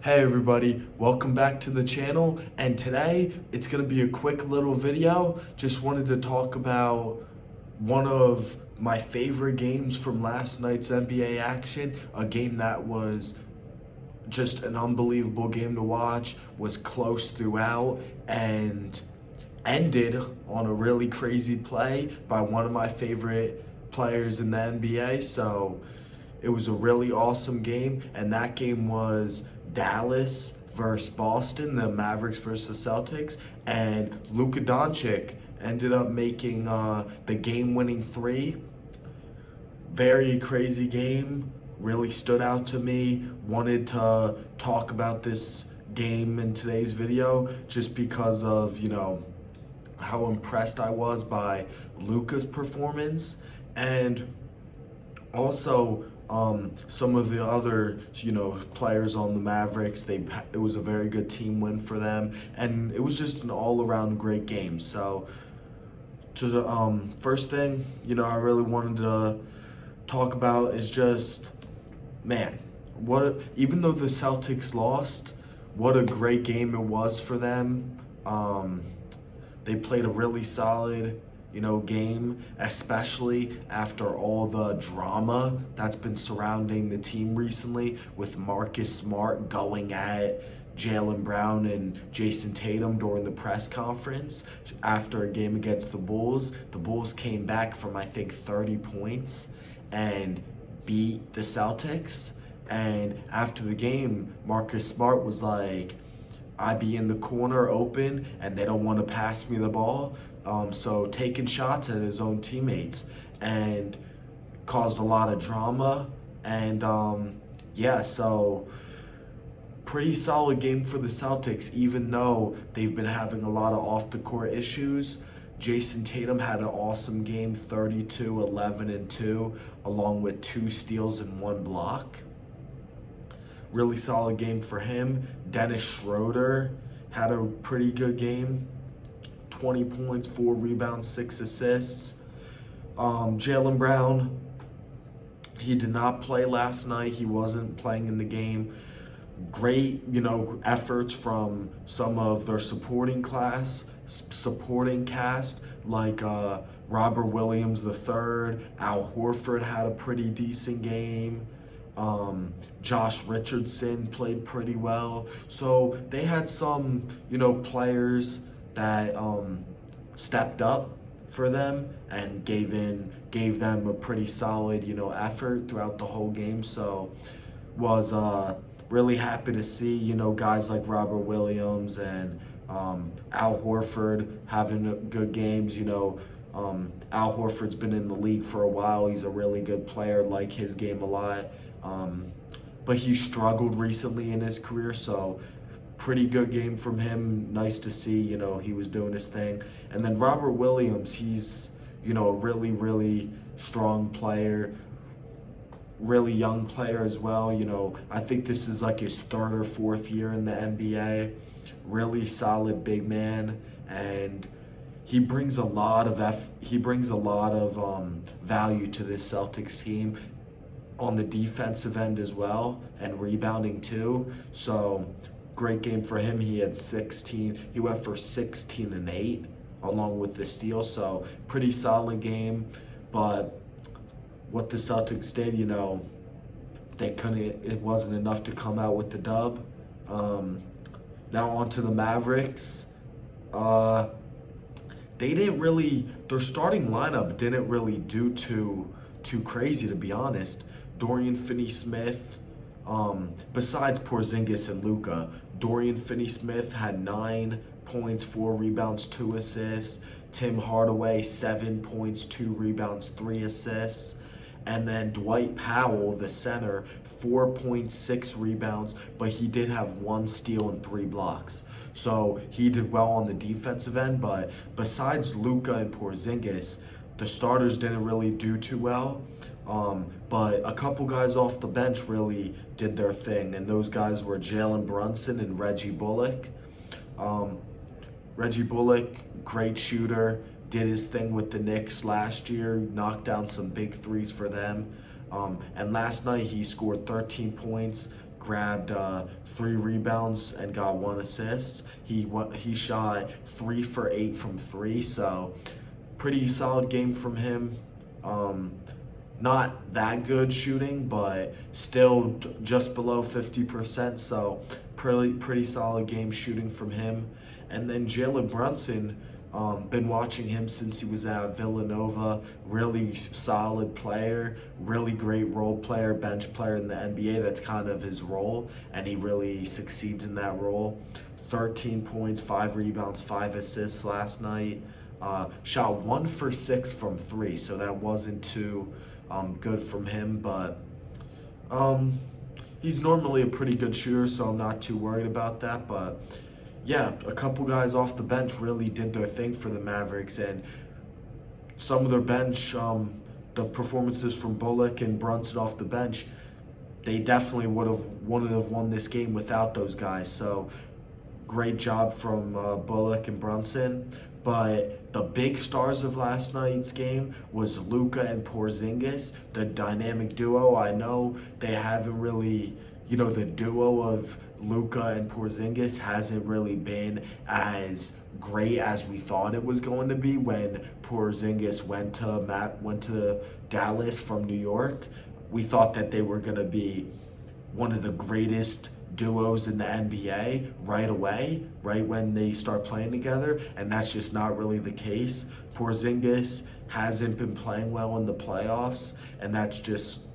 Hey everybody, welcome back to the channel, and today it's going to be a quick little video. Just wanted to talk about one of my favorite games from last night's NBA action, a game that was just an unbelievable game to watch, was close throughout, and ended on a really crazy play by one of my favorite players in the NBA. So it was a really awesome game, and that game was Dallas versus Boston, the Mavericks versus Celtics, and Luka ended up making the game-winning three. Very crazy game, really stood out to me. Wanted to talk about this game in today's video just because of, how impressed I was by Luka's performance, and also some of the other players on the Mavericks. It was a very good team win for them, and it was just an all-around great game. So to the first thing I really wanted to talk about is just, man, even though the Celtics lost, what a great game it was for them. They played a really solid game, especially after all the drama that's been surrounding the team recently, with Marcus Smart going at Jaylen Brown and Jason Tatum during the press conference after a game against the Bulls. The Bulls came back from, I think, 30 points and beat the Celtics. And after the game, Marcus Smart was like, I be in the corner open and they don't want to pass me the ball. So taking shots at his own teammates, and caused a lot of drama. And so pretty solid game for the Celtics, even though they've been having a lot of off the court issues. Jason Tatum had an awesome game, 32, 11, and 2, along with 2 steals and 1 block. Really solid game for him. Dennis Schroeder had a pretty good game. 20 points, 4 rebounds, 6 assists. Jaylen Brown, he did not play last night. He wasn't playing in the game. Great, efforts from some of their supporting cast, like Robert Williams III. Al Horford had a pretty decent game. Josh Richardson played pretty well. So they had some, players that stepped up for them and gave them a pretty solid, effort throughout the whole game. So was really happy to see, guys like Robert Williams and Al Horford having good games. Al Horford's been in the league for a while. He's a really good player, like his game a lot. But he struggled recently in his career, so pretty good game from him. Nice to see, he was doing his thing. And then Robert Williams, he's, a really, really strong player, really young player as well. I think this is like his 3rd or 4th year in the NBA. Really solid big man, and he brings a lot of value to this Celtics team on the defensive end as well, and rebounding too. So great game for him. He had 16. He went for 16 and 8 along with the steal. So pretty solid game. But what the Celtics did, it wasn't enough to come out with the dub. Now on to the Mavericks. Their starting lineup didn't really do too crazy, to be honest. Dorian Finney-Smith, besides Porzingis and Luka, Dorian Finney-Smith had 9 points, 4 rebounds, 2 assists. Tim Hardaway, 7 points, 2 rebounds, 3 assists. And then Dwight Powell, the center, 4.6 rebounds, but he did have 1 steal and 3 blocks. So he did well on the defensive end, but besides Luka and Porzingis, the starters didn't really do too well. But a couple guys off the bench really did their thing, and those guys were Jalen Brunson and Reggie Bullock. Reggie Bullock, great shooter, did his thing with the Knicks last year, knocked down some big threes for them. And last night he scored 13 points, grabbed 3 rebounds and got 1 assist. He shot 3 for 8 from 3, so pretty solid game from him. Not that good shooting, but still just below 50%, so pretty solid game shooting from him. And then Jalen Brunson, been watching him since he was at Villanova. Really solid player, really great role player, bench player in the NBA. That's kind of his role, and he really succeeds in that role. 13 points, 5 rebounds, 5 assists last night. Shot 1 for 6 from 3, so that wasn't too good from him, but he's normally a pretty good shooter, so I'm not too worried about that. But yeah, a couple guys off the bench really did their thing for the Mavericks, and some of their bench, the performances from Bullock and Brunson off the bench, they definitely wouldn't have won this game without those guys. So great job from Bullock and Brunson. But the big stars of last night's game was Luka and Porzingis, the dynamic duo. I know they haven't really, the duo of Luka and Porzingis hasn't really been as great as we thought it was going to be when Porzingis went to Dallas from New York. We thought that they were going to be one of the greatest duos in the NBA right away, right when they start playing together, and that's just not really the case. Porzingis hasn't been playing well in the playoffs, and that's just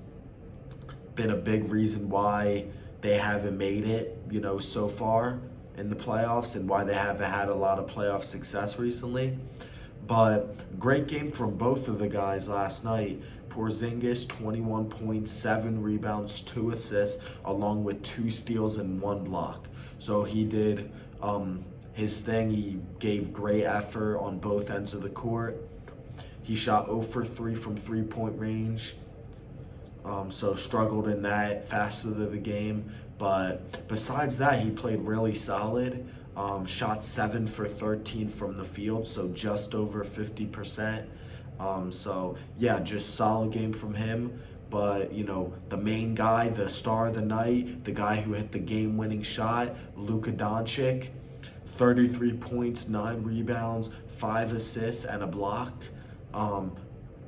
been a big reason why they haven't made it, so far in the playoffs, and why they haven't had a lot of playoff success recently. But great game from both of the guys last night. Porzingis, 21 points, 7 rebounds, 2 assists, along with 2 steals and 1 block. So he did his thing. He gave great effort on both ends of the court. He shot 0 for 3 from 3-point range. So struggled in that facet of the game. But besides that, he played really solid. Shot 7 for 13 from the field, so just over 50%. So yeah, just solid game from him. But the main guy, the star of the night, the guy who hit the game-winning shot, Luka Doncic, 33 points, 9 rebounds, 5 assists, and a block.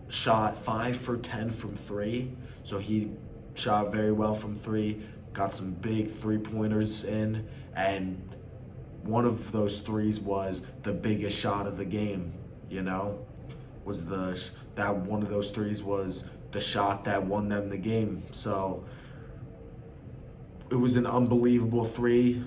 Shot 5 for 10 from 3, so he shot very well from 3. Got some big 3-pointers in, and one of those threes was the biggest shot of the game. That one of those threes was the shot that won them the game. So it was an unbelievable 3.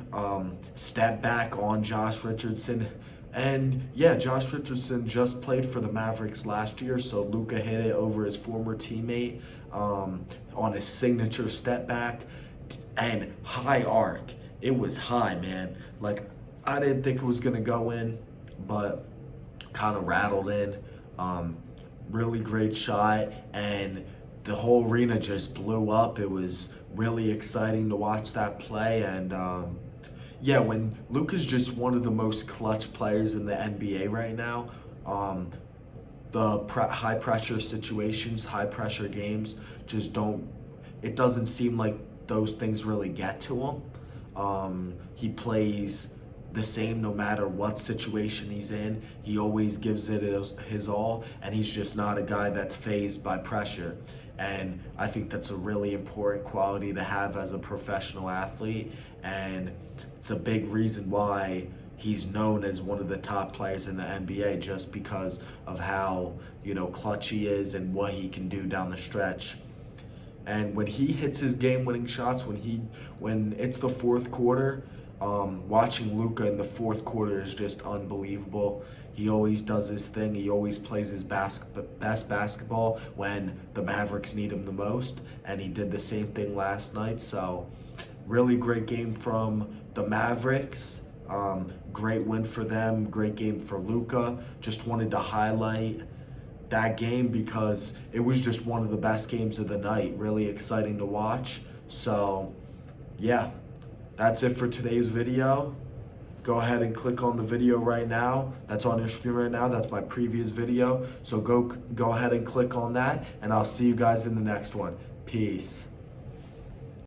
Step back on Josh Richardson. And yeah, Josh Richardson just played for the Mavericks last year, so Luka hit it over his former teammate on his signature step back. And high arc. It was high, man. Like, I didn't think it was going to go in, but kind of rattled in. Really great shot, and the whole arena just blew up. It was really exciting to watch that play. And yeah, when Luka's just one of the most clutch players in the NBA right now, the high pressure situations, high pressure games it doesn't seem like those things really get to him. He plays the same no matter what situation he's in. He always gives it his all, and he's just not a guy that's fazed by pressure. And I think that's a really important quality to have as a professional athlete, and it's a big reason why he's known as one of the top players in the NBA, just because of how clutch he is and what he can do down the stretch. And when he hits his game-winning shots, when it's the fourth quarter, watching Luka in the fourth quarter is just unbelievable. He always does his thing. He always plays his best basketball when the Mavericks need him the most, and he did the same thing last night. So really great game from the Mavericks. Great win for them. Great game for Luka. Just wanted to highlight that game because it was just one of the best games of the night. Really exciting to watch. So yeah, that's it for today's video. Go ahead and click on the video right now. That's on your screen right now. That's my previous video. So go ahead and click on that, and I'll see you guys in the next one. Peace.